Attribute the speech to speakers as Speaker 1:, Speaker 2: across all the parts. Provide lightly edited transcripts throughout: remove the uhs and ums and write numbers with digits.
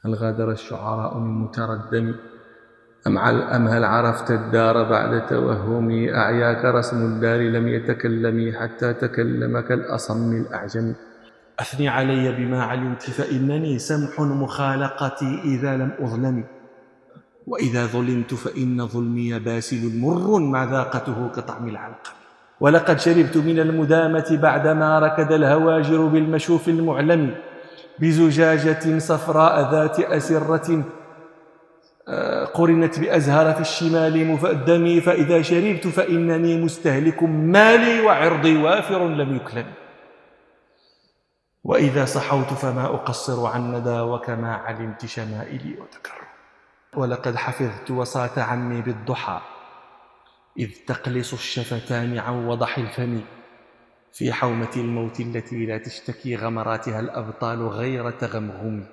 Speaker 1: هل غادر الشعراء من متردم أم هل عرفت الدار بعد توهمي؟ أعياك رسم الدار لم يتكلمي حتى تكلم كالأصم الأعجم.
Speaker 2: أثني علي بما علمت فإنني سمح مخالقتي إذا لم أظلم، وإذا ظلمت فإن ظلمي باسل مر مذاقته كطعم العلقم. ولقد شربت من المدامة بعدما ركد الهواجر بالمشوف المعلم، بزجاجة صفراء ذات أسرة قرنت بأزهر في الشمال مفدمي، فإذا شربت فإنني مستهلك مالي وعرضي وافر لم يكلم، وإذا صحوت فما أقصر عن ندى وكما علمت شمائلي وتكرم. ولقد حفظت وصاة عمي بالضحى إذ تقلص الشفتان عن وضح الفم، في حومة الموت التي لا تشتكي غمراتها الأبطال غير تغمغم،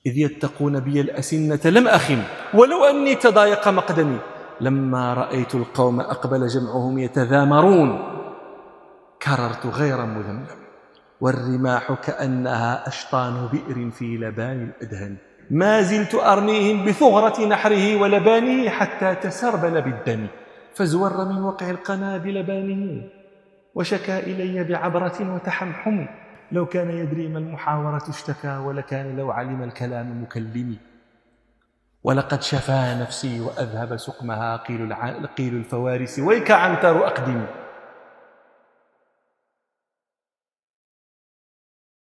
Speaker 2: إذ يتقون بي الأسنة لم أخم ولو أني تضايق مقدمي، لما رأيت القوم أقبل جمعهم يتذامرون كررت غير مذمم، والرماح كأنها أشطان بئر في لبان الأدهن، ما زلت أرميهم بثغرة نحره ولبانه حتى تسربل بالدم، فازور من وقع القنابل بانه وشكى إلي بعبرة وتحمحم، لو كان يدري ما المحاورة اشتكى ولكان لو علم الكلام مكلمي. ولقد شفى نفسي وأذهب سقمها قيل الفوارس ويك عنتر أقدمي،